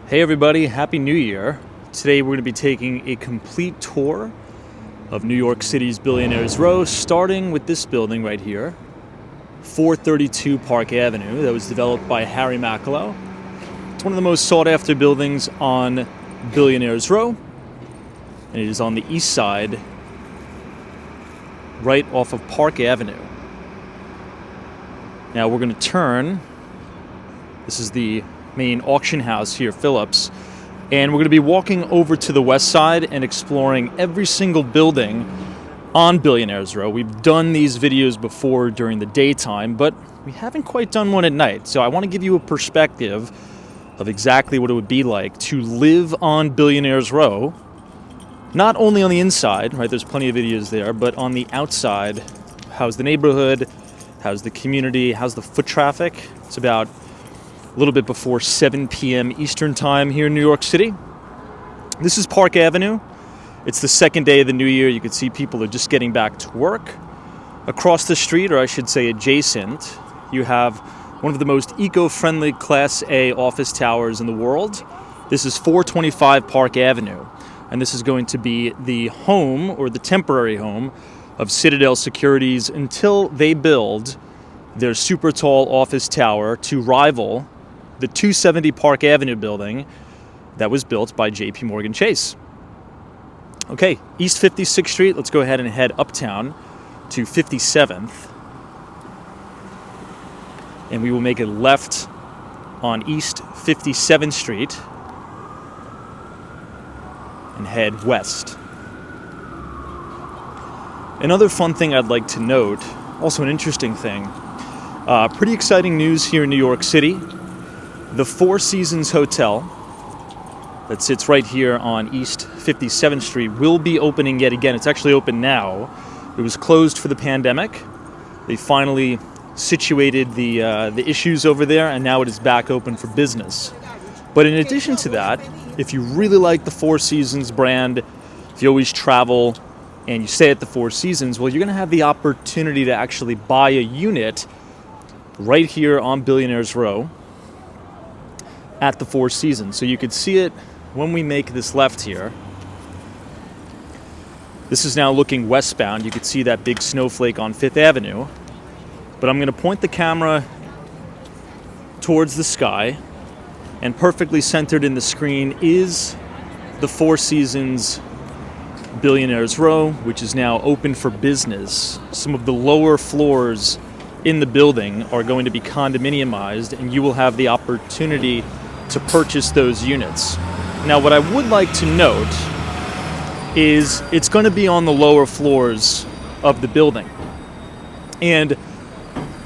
Hey everybody, Happy New Year. Today we're going to be taking a complete tour of New York City's Billionaires Row, starting with this building right here, 432 Park Avenue, that was developed by Harry Macalo. It's one of the most sought after buildings on Billionaires Row, and it is on the east side, right off of Park Avenue. Now we're going to turn. This is the main auction house here, Phillips, and we're going to be walking over to the west side and exploring every single building on Billionaires Row. We've done these videos before during the daytime, but we haven't quite done one at night, so I want to give you a perspective of exactly what it would be like to live on Billionaires Row, not only on the inside, right, there's plenty of videos there, but on the outside. How's the neighborhood, how's the community, how's the foot traffic? It's about a little bit before 7 p.m. Eastern time here in New York City. This is Park Avenue. It's the second day of the new year. You can see people are just getting back to work. Across the street, or I should say adjacent, you have one of the most eco-friendly Class A office towers in the world. This is 425 Park Avenue, and this is going to be the home, or the temporary home, of Citadel Securities until they build their super tall office tower to rival the 270 Park Avenue building that was built by JP Morgan Chase. Okay, East 56th Street, let's go ahead and head uptown to 57th. And we will make a left on East 57th Street and head west. Another fun thing I'd like to note, also an interesting thing, pretty exciting news here in New York City. The Four Seasons Hotel that sits right here on East 57th Street will be opening yet again. It's actually open now. It was closed for the pandemic. They finally situated the issues over there, and now it is back open for business. But in addition to that, if you really like the Four Seasons brand, if you always travel and you stay at the Four Seasons, well, you're going to have the opportunity to actually buy a unit right here on Billionaires Row at the Four Seasons. So you could see it when we make this left here. This is now looking westbound. You could see that big snowflake on 5th Avenue. But I'm going to point the camera towards the sky, and perfectly centered in the screen is the Four Seasons Billionaires Row, which is now open for business. Some of the lower floors in the building are going to be condominiumized, and you will have the opportunity to purchase those units. Now, what I would like to note is it's going to be on the lower floors of the building. And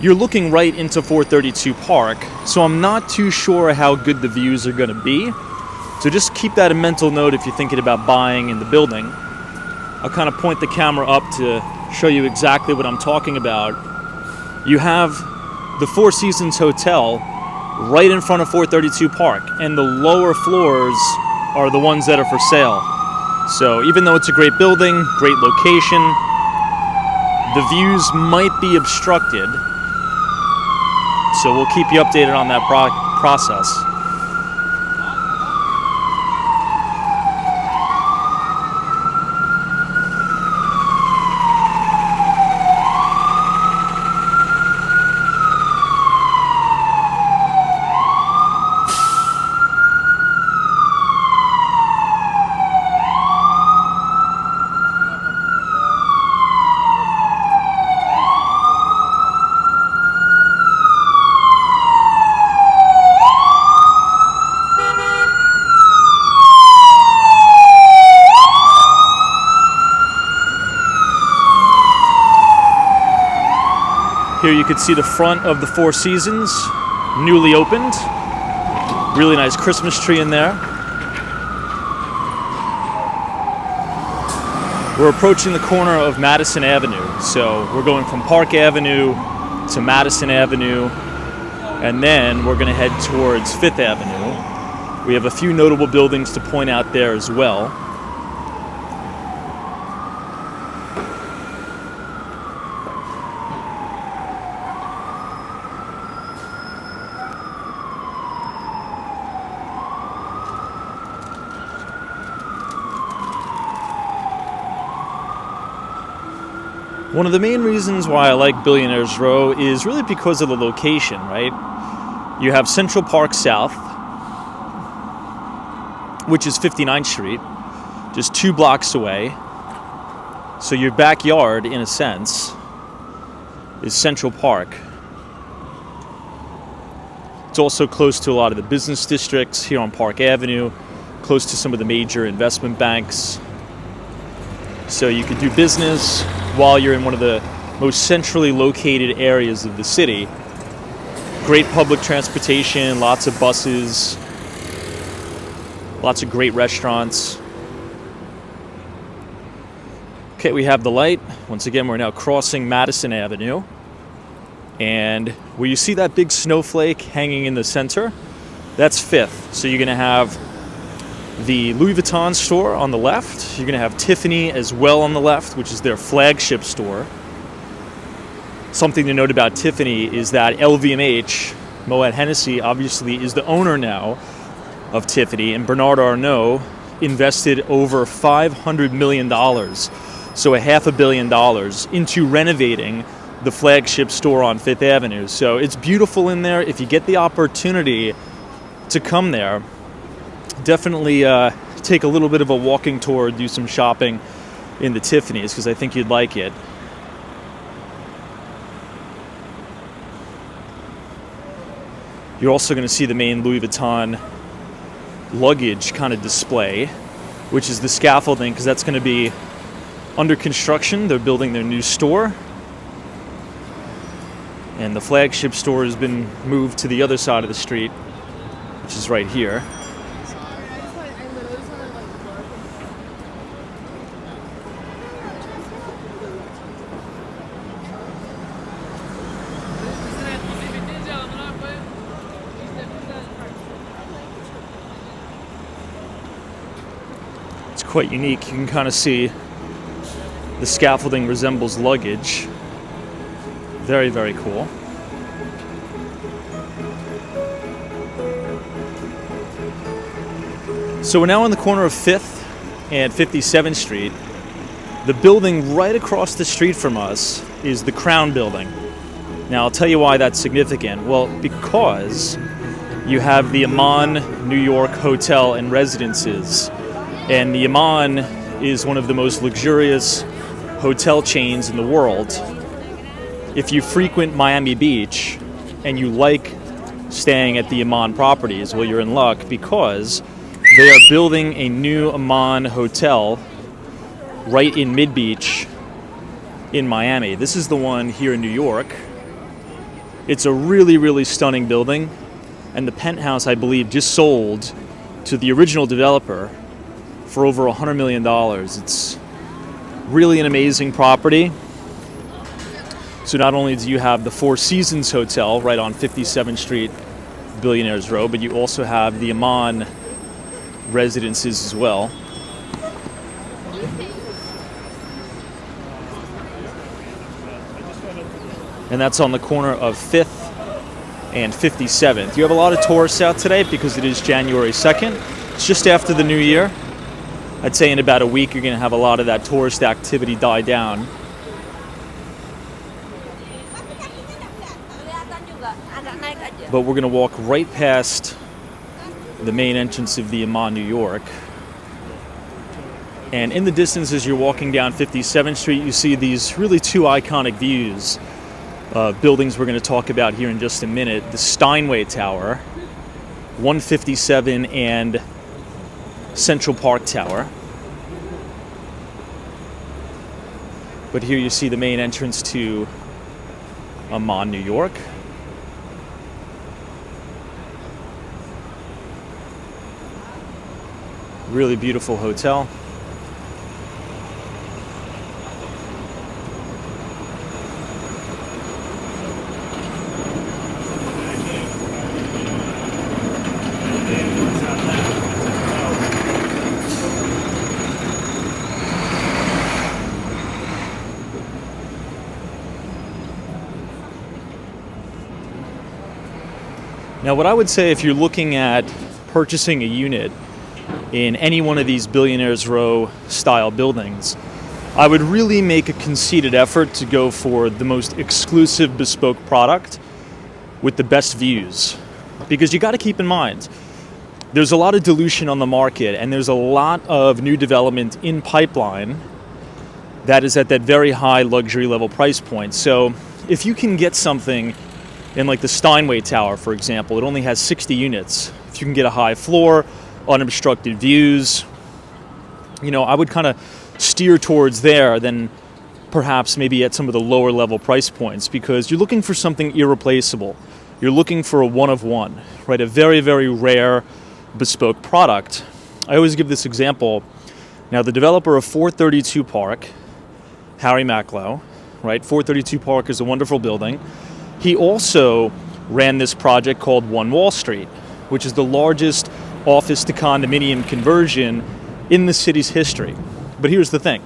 you're looking right into 432 Park, so I'm not too sure how good the views are going to be. So just keep that in mental note if you're thinking about buying in the building. I'll kind of point the camera up to show you exactly what I'm talking about. You have the Four Seasons Hotel right in front of 432 Park, and the lower floors are the ones that are for sale. So even though it's a great building, great location, the views might be obstructed. So we'll keep you updated on that process. Here you can see the front of the Four Seasons, newly opened. Really nice Christmas tree in there. We're approaching the corner of Madison Avenue. So we're going from Park Avenue to Madison Avenue, and then we're going to head towards 5th Avenue. We have a few notable buildings to point out there as well. One of the main reasons why I like Billionaires Row is really because of the location, right? You have Central Park South, which is 59th Street, just 2 blocks away. So your backyard, in a sense, is Central Park. It's also close to a lot of the business districts here on Park Avenue, close to some of the major investment banks. So you could do business while you're in one of the most centrally located areas of the city. Great public transportation, lots of buses, lots of great restaurants. Okay, we have the light. Once again, we're now crossing Madison Avenue. And where you see that big snowflake hanging in the center, that's 5th. So you're going to have the Louis Vuitton store on the left. You're going to have Tiffany as well on the left, which is their flagship store. Something to note about Tiffany is that LVMH, Moet Hennessy, obviously is the owner now of Tiffany, and Bernard Arnault invested over $500 million, so $500 million, into renovating the flagship store on 5th Avenue. So it's beautiful in there. If you get the opportunity to come there, definitely take a little bit of a walking tour, do some shopping in the Tiffany's, because I think you'd like it. You're also going to see the main Louis Vuitton luggage kind of display, which is the scaffolding, because that's going to be under construction. They're building their new store. And the flagship store has been moved to the other side of the street, which is right here. It's quite unique. You can kind of see the scaffolding resembles luggage. Very, very cool. So we're now on the corner of 5th and 57th Street. The building right across the street from us is the Crown Building. Now, I'll tell you why that's significant. Well, because you have the Aman New York Hotel and Residences. And the Aman is one of the most luxurious hotel chains in the world. If you frequent Miami Beach and you like staying at the Aman properties, well, you're in luck, because they are building a new Aman hotel right in Mid-Beach in Miami. This is the one here in New York. It's a really, really stunning building, and the penthouse, I believe, just sold to the original developer for over $100 million. It's really an amazing property. So not only do you have the Four Seasons Hotel right on 57th Street, Billionaires Row, but you also have the Aman Residences as well. And that's on the corner of 5th and 57th. You have a lot of tourists out today because it is January 2nd. It's just after the new year. I'd say in about a week you're going to have a lot of that tourist activity die down. But we're going to walk right past the main entrance of the Aman, New York. And in the distance, as you're walking down 57th Street, you see these really 2 iconic views of buildings we're going to talk about here in just a minute. The Steinway Tower, 157, and Central Park Tower. But here you see the main entrance to Aman, New York. Really beautiful hotel. Now, what I would say if you're looking at purchasing a unit in any one of these Billionaires Row style buildings, I would really make a conceited effort to go for the most exclusive bespoke product with the best views. Because you got to keep in mind, there's a lot of dilution on the market, and there's a lot of new development in pipeline that is at that very high luxury level price point. So if you can get something in like the Steinway Tower, for example, it only has 60 units. If you can get a high floor, unobstructed views, I would kind of steer towards there than perhaps maybe at some of the lower level price points, because you're looking for something irreplaceable. You're looking for a one of one, right? A very, very rare bespoke product. I always give this example. Now, the developer of 432 Park, Harry Macklow, right? 432 Park is a wonderful building. He also ran this project called One Wall Street, which is the largest office to condominium conversion in the city's history. But here's the thing.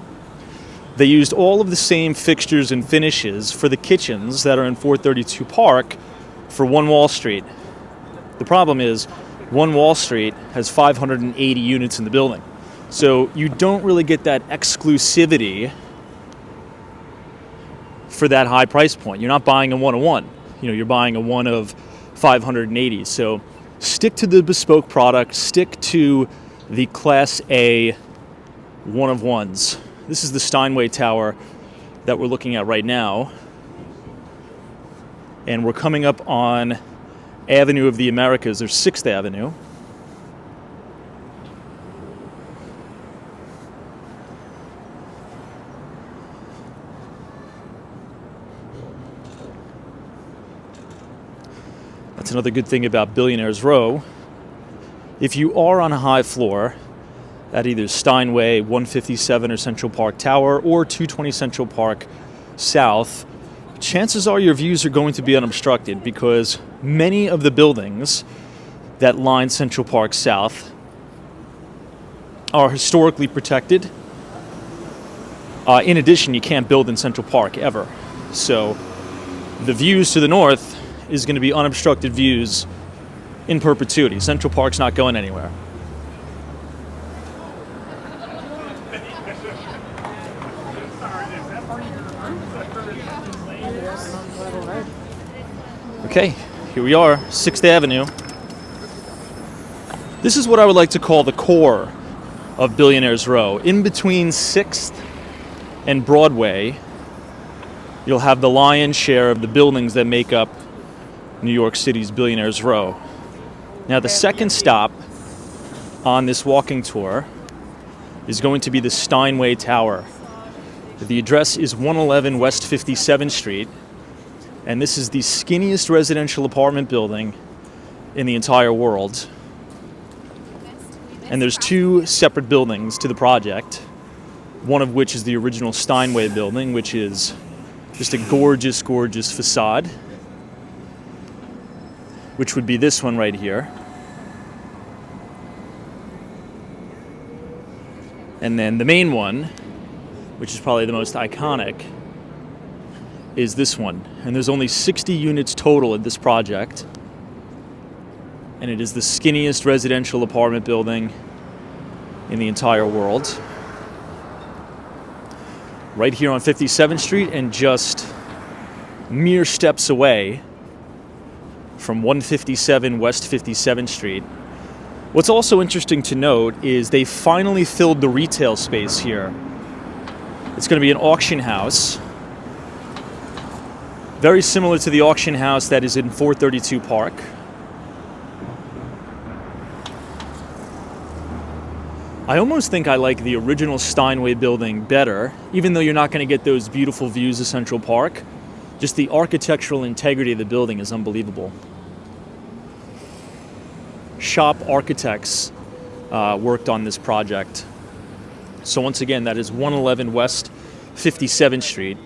They used all of the same fixtures and finishes for the kitchens that are in 432 Park for One Wall Street. The problem is, One Wall Street has 580 units in the building. So you don't really get that exclusivity for that high price point. You're not buying a one of one. You're buying a one of 580. So stick to the bespoke product, stick to the Class A one of ones. This is the Steinway Tower that we're looking at right now. And we're coming up on Avenue of the Americas, or 6th Avenue. That's another good thing about Billionaires Row. If you are on a high floor at either Steinway, 157 or Central Park Tower, or 220 Central Park South, chances are your views are going to be unobstructed, because many of the buildings that line Central Park South are historically protected. In addition, you can't build in Central Park ever. So the views to the north is going to be unobstructed views in perpetuity. Central Park's not going anywhere. Okay, here we are, 6th Avenue. This is what I would like to call the core of Billionaires Row. In between 6th and Broadway, you'll have the lion's share of the buildings that make up New York City's Billionaires Row. Now, the second stop on this walking tour is going to be the Steinway Tower. The address is 111 West 57th Street, and this is the skinniest residential apartment building in the entire world. And there's two separate buildings to the project, one of which is the original Steinway building, which is just a gorgeous, gorgeous facade, which would be this one right here. And then the main one, which is probably the most iconic, is this one. And there's only 60 units total at this project. And it is the skinniest residential apartment building in the entire world. Right here on 57th Street, and just mere steps away from 157 West 57th Street. What's also interesting to note is they finally filled the retail space here. It's going to be an auction house, very similar to the auction house that is in 432 Park. I almost think I like the original Steinway building better, even though you're not going to get those beautiful views of Central Park. Just the architectural integrity of the building is unbelievable. Shop architects worked on this project. So once again, that is 111 West 57th Street.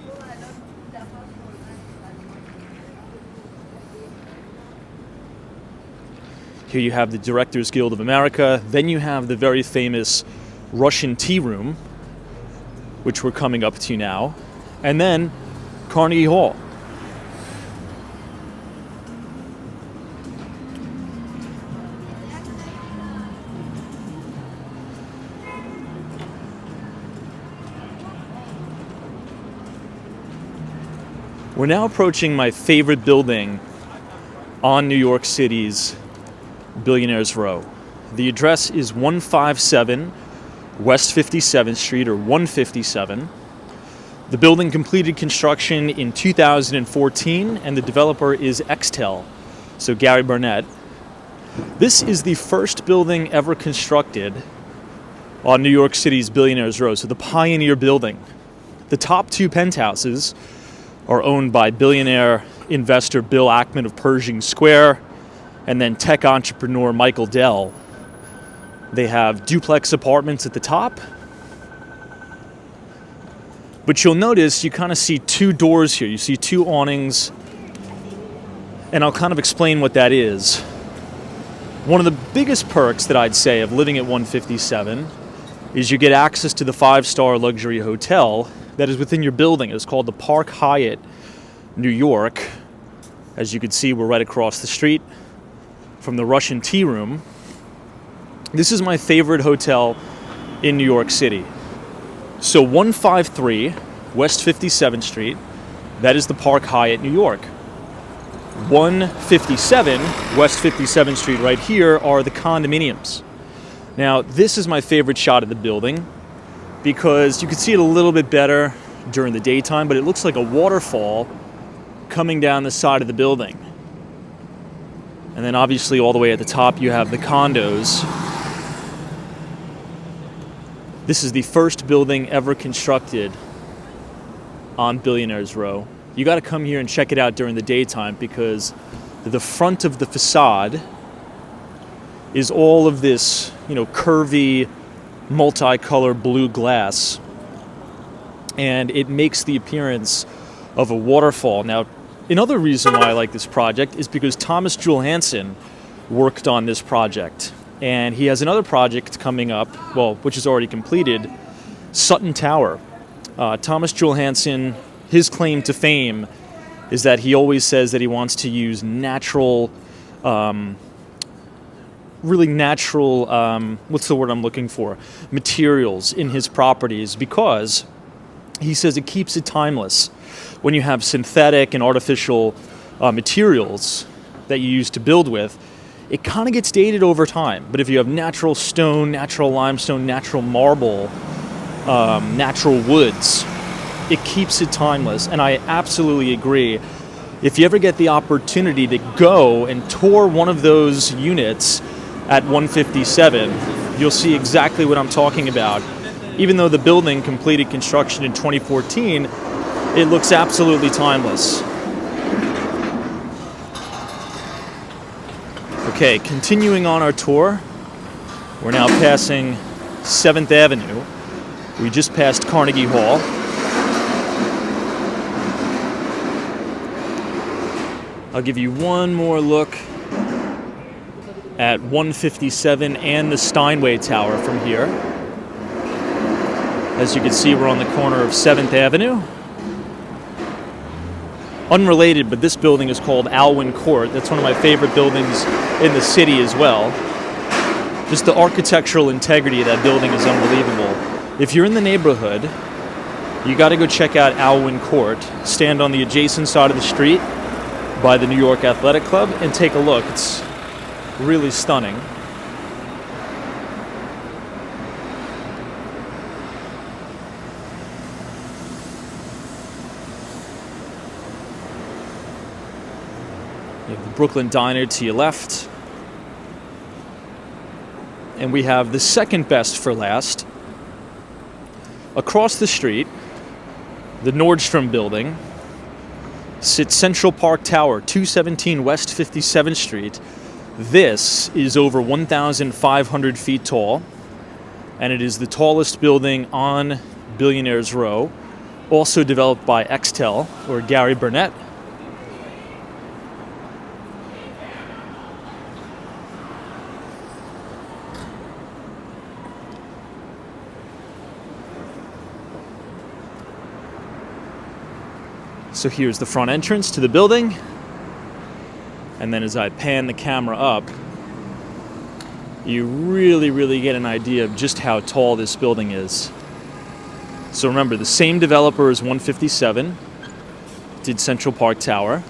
Here you have the Directors Guild of America. Then you have the very famous Russian Tea Room, which we're coming up to now. And then Carnegie Hall. We're now approaching my favorite building on New York City's Billionaires Row. The address is 157 West 57th Street, or 157. The building completed construction in 2014, and the developer is Xtel, so Gary Burnett. This is the first building ever constructed on New York City's Billionaires Row, so the Pioneer Building. The top two penthouses are owned by billionaire investor Bill Ackman of Pershing Square, and then tech entrepreneur Michael Dell. They have duplex apartments at the top. But you'll notice you kind of see two doors here. You see two awnings. And I'll kind of explain what that is. One of the biggest perks that I'd say of living at 157 is you get access to the 5-star luxury hotel that is within your building. It's called the Park Hyatt, New York. As you can see, we're right across the street from the Russian Tea Room. This is my favorite hotel in New York City. So 153 West 57th Street, that is the Park Hyatt, New York. 157 West 57th Street right here are the condominiums. Now, this is my favorite shot of the building because you can see it a little bit better during the daytime, but it looks like a waterfall coming down the side of the building. And then obviously all the way at the top you have the condos. This is the first building ever constructed on Billionaires Row. You got to come here and check it out during the daytime because the front of the facade is all of this, curvy, multicolor blue glass. And it makes the appearance of a waterfall. Now, another reason why I like this project is because Thomas Jewel Hansen worked on this project. And he has another project coming up, which is already completed, Sutton Tower. Thomas Jewel Hansen, his claim to fame is that he always says that he wants to use natural, really natural, what's the word I'm looking for? Materials in his properties, because he says it keeps it timeless. When you have synthetic and artificial materials that you use to build with, it kind of gets dated over time. But if you have natural stone, natural limestone, natural marble, natural woods, it keeps it timeless. And I absolutely agree. If you ever get the opportunity to go and tour one of those units at 157, you'll see exactly what I'm talking about. Even though the building completed construction in 2014, it looks absolutely timeless. Okay, continuing on our tour, we're now passing 7th Avenue. We just passed Carnegie Hall. I'll give you one more look at 157 and the Steinway Tower from here. As you can see, we're on the corner of 7th Avenue. Unrelated, but this building is called Alwyn Court. That's one of my favorite buildings in the city as well. Just the architectural integrity of that building is unbelievable. If you're in the neighborhood, you got to go check out Alwyn Court. Stand on the adjacent side of the street by the New York Athletic Club and take a look. It's really stunning. You have the Brooklyn Diner to your left. And we have the second best for last. Across the street, the Nordstrom building, sits Central Park Tower, 217 West 57th Street. This is over 1,500 feet tall, and it is the tallest building on Billionaires Row, also developed by Xtel, or Gary Burnett. So here's the front entrance to the building. And then as I pan the camera up, you really get an idea of just how tall this building is. So remember, the same developer as 157. did Central Park Tower.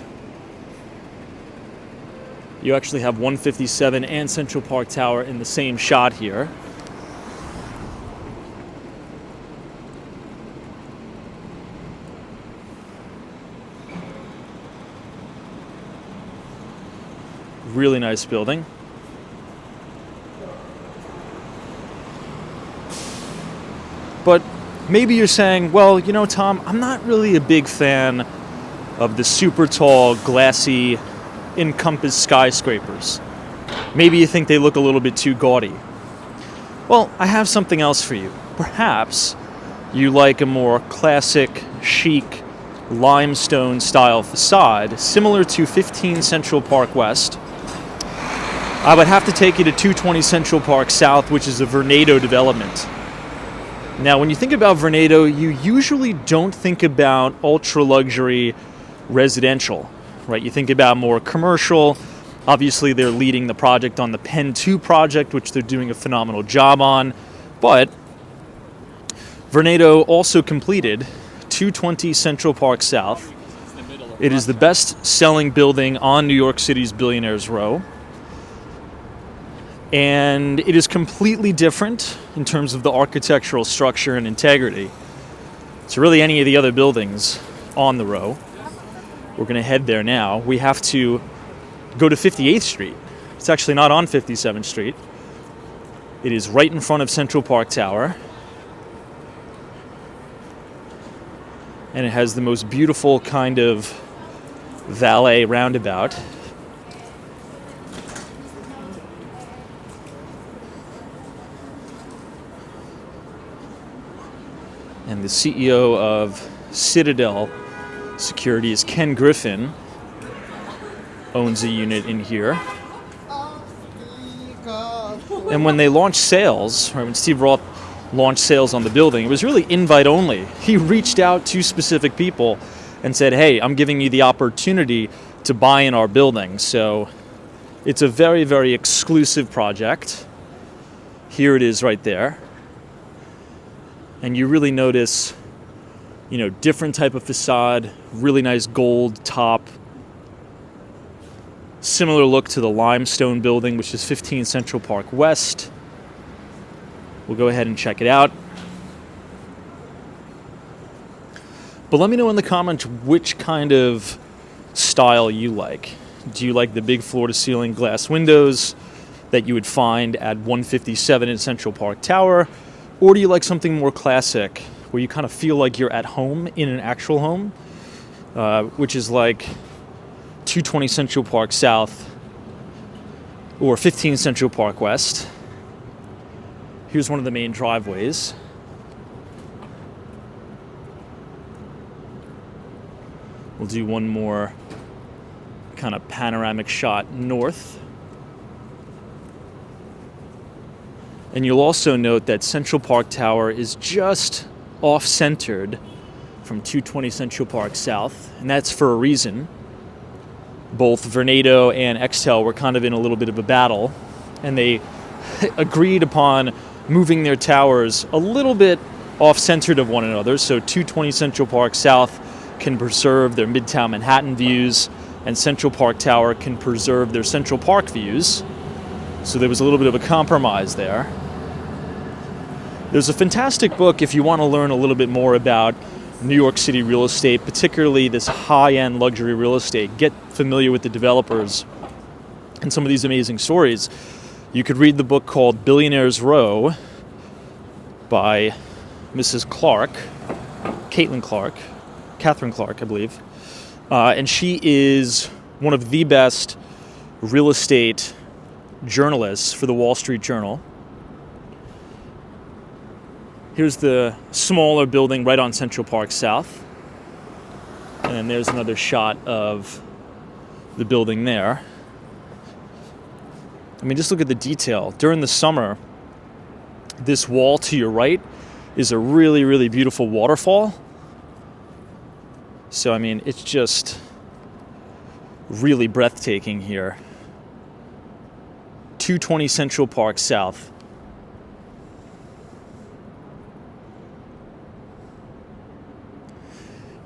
You actually have 157 and Central Park Tower in the same shot here. Really nice building. But maybe you're saying, well, you know, Tom, I'm not really a big fan of the super tall, glassy, encompassed skyscrapers. Maybe you think they look a little bit too gaudy. Well, I have something else for you. Perhaps you like a more classic, chic, limestone style facade, similar to 15 Central Park West. I would have to take you to 220 Central Park South, which is a Vornado development. Now, when you think about Vornado, you usually don't think about ultra-luxury residential, right? You think about more commercial. Obviously, they're leading the project on the Penn 2 project, which they're doing a phenomenal job on. But Vornado also completed 220 Central Park South. It is the best-selling building on New York City's Billionaires Row. And it is completely different in terms of the architectural structure and integrity to really any of the other buildings on the row. We're going to head there now. We have to go to 58th Street. It's actually not on 57th Street. It is right in front of Central Park Tower. And it has the most beautiful kind of valet roundabout. And the CEO of Citadel Securities, Ken Griffin, owns a unit in here. And when they launched sales, or when Steve Roth launched sales on the building, it was really invite only. He reached out to specific people and said, hey, I'm giving you the opportunity to buy in our building. So it's a very, very exclusive project. Here it is right there. And you really notice, you know, different type of facade, really nice gold top. Similar look to the limestone building, which is 15 Central Park West. We'll go ahead and check it out. But let me know in the comments which kind of style you like. Do you like the big floor-to-ceiling glass windows that you would find at 157 in Central Park Tower? Or do you like something more classic, where you kind of feel like you're at home in an actual home, which is like 220 Central Park South or 15 Central Park West? Here's one of the main driveways. We'll do one more kind of panoramic shot north. And you'll also note that Central Park Tower is just off-centered from 220 Central Park South, and that's for a reason. Both Vornado and Extel were kind of in a little bit of a battle, and they agreed upon moving their towers a little bit off-centered of one another, so 220 Central Park South can preserve their Midtown Manhattan views, and Central Park Tower can preserve their Central Park views. So there was a little bit of a compromise there. There's a fantastic book if you want to learn a little bit more about New York City real estate, particularly this high-end luxury real estate. Get familiar with the developers and some of these amazing stories. You could read the book called Billionaires Row by Mrs. Clark, Catherine Clark, I believe. And she is one of the best real estate journalists for the Wall Street Journal. Here's the smaller building right on Central Park South. And then there's another shot of the building there. I mean, just look at the detail. During the summer, this wall to your right is a really, really beautiful waterfall. So, I mean, it's just really breathtaking here. 220 Central Park South.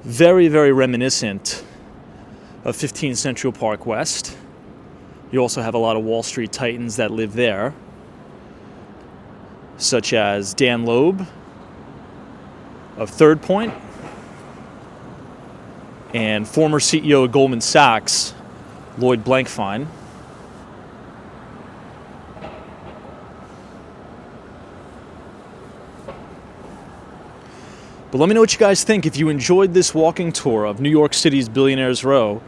Very, very reminiscent of 15 Central Park West. You also have a lot of Wall Street titans that live there, such as Dan Loeb of Third Point and former CEO of Goldman Sachs, Lloyd Blankfein. But let me know what you guys think. If you enjoyed this walking tour of New York City's Billionaires Row,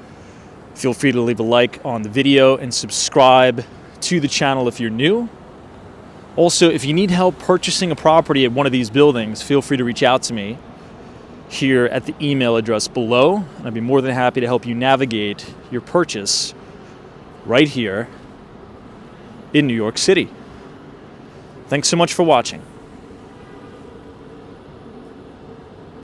feel free to leave a like on the video and subscribe to the channel if you're new. Also, if you need help purchasing a property at one of these buildings, feel free to reach out to me here at the email address below, and I'd be more than happy to help you navigate your purchase right here in New York City. Thanks so much for watching.